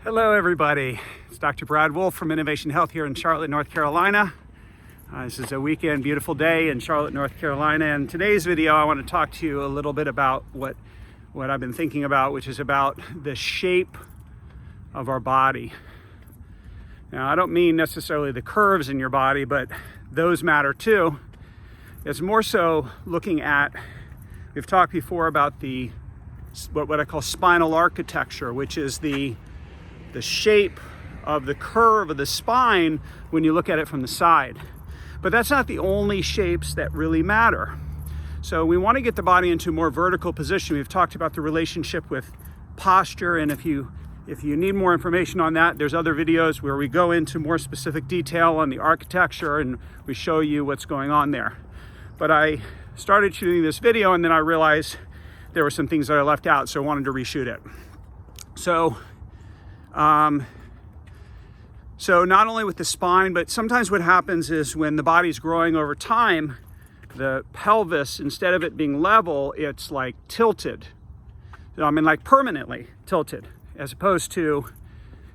Hello everybody, it's Dr. Brad Wolf from Innovation Health here in Charlotte, North Carolina. This is a weekend, beautiful day in Charlotte, North Carolina, and today's video I want to talk to you a little bit about what I've been thinking about, which is about the shape of our body. Now, I don't mean necessarily the curves in your body, but those matter too. It's more so looking at, we've talked before about what I call spinal architecture, which is the shape of the curve of the spine when you look at it from the side. But that's not the only shapes that really matter. So we want to get the body into a more vertical position. We've talked about the relationship with posture, and if you need more information on that, there's other videos where we go into more specific detail on the architecture and we show you what's going on there. But I started shooting this video and then I realized there were some things that I left out, so I wanted to reshoot it. So not only with the spine, but sometimes what happens is when the body's growing over time, the pelvis, instead of it being level, it's like tilted. I mean, like permanently tilted, as opposed to,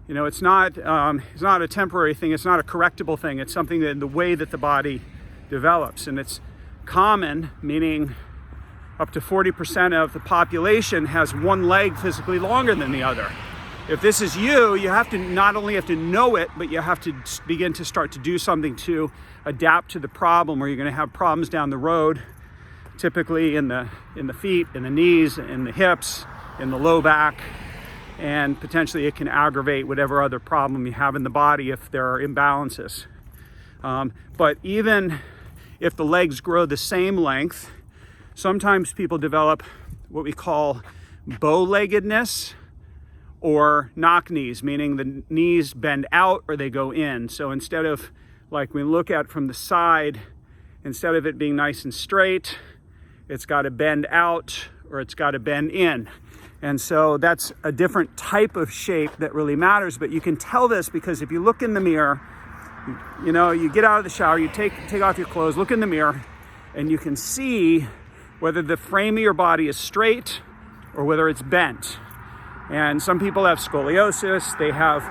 it's not a temporary thing. It's not a correctable thing. It's something that in the way that the body develops, and it's common, meaning up to 40% of the population has one leg physically longer than the other. If this is you have to not only have to know it, but you have to begin to start to do something to adapt to the problem, or you're going to have problems down the road, typically in the feet, in the knees, in the hips, in the low back, and potentially it can aggravate whatever other problem you have in the body if there are imbalances. But even if the legs grow the same length, sometimes people develop what we call bowleggedness, or knock knees, meaning the knees bend out or they go in. So instead of, like we look at from the side, instead of it being nice and straight, it's got to bend out or it's got to bend in. And so that's a different type of shape that really matters. But you can tell this because if you look in the mirror, you get out of the shower, you take off your clothes, look in the mirror, and you can see whether the frame of your body is straight or whether it's bent. And some people have scoliosis, they have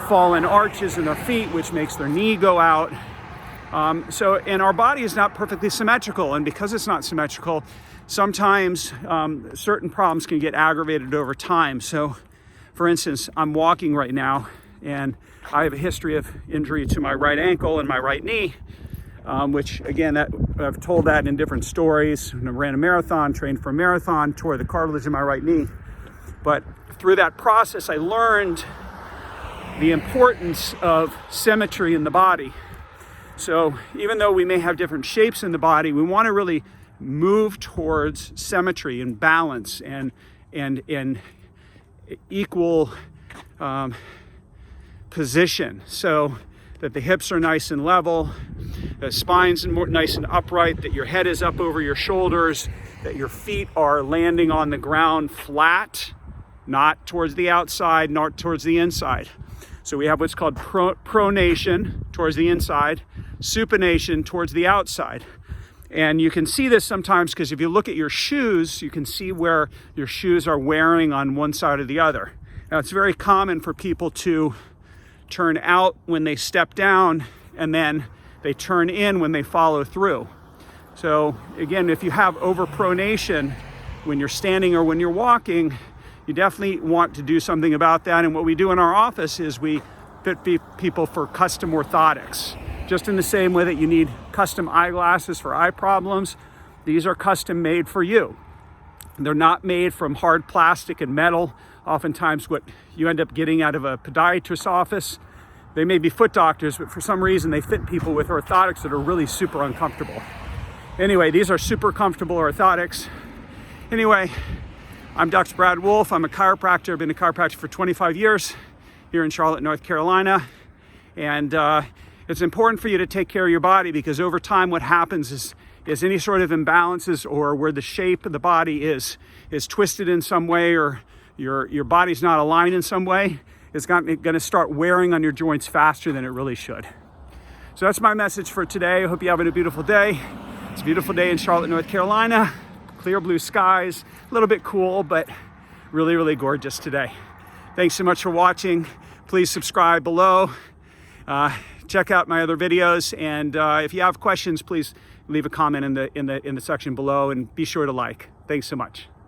fallen arches in their feet, which makes their knee go out. And our body is not perfectly symmetrical, and because it's not symmetrical, sometimes certain problems can get aggravated over time. So, for instance, I'm walking right now, and I have a history of injury to my right ankle and my right knee, which, again, I've told that in different stories. I ran a marathon, trained for a marathon, tore the cartilage in my right knee. But through that process, I learned the importance of symmetry in the body. So even though we may have different shapes in the body, we want to really move towards symmetry and balance and equal position, so that the hips are nice and level, the spine's nice and upright, that your head is up over your shoulders, that your feet are landing on the ground flat, not towards the outside, not towards the inside. So we have what's called pronation towards the inside, supination towards the outside. And you can see this sometimes because if you look at your shoes, you can see where your shoes are wearing on one side or the other. Now, it's very common for people to turn out when they step down and then they turn in when they follow through. So again, if you have overpronation when you're standing or when you're walking, you definitely want to do something about that. And what we do in our office is we fit people for custom orthotics. Just in the same way that you need custom eyeglasses for eye problems, these are custom made for you. They're not made from hard plastic and metal. Oftentimes what you end up getting out of a podiatrist's office, they may be foot doctors, but for some reason they fit people with orthotics that are really super uncomfortable. Anyway, these are super comfortable orthotics. Anyway, I'm Dr. Brad Wolf. I'm a chiropractor. I've been a chiropractor for 25 years here in Charlotte, North Carolina. And it's important for you to take care of your body because over time what happens is any sort of imbalances or where the shape of the body is twisted in some way or your body's not aligned in some way, it's going to start wearing on your joints faster than it really should. So that's my message for today. I hope you're having a beautiful day. It's a beautiful day in Charlotte, North Carolina. Clear blue skies, a little bit cool, but really, really gorgeous today. Thanks so much for watching. please subscribe below. Check out my other videos, and if you have questions, please leave a comment in the section below, and be sure to like. Thanks so much.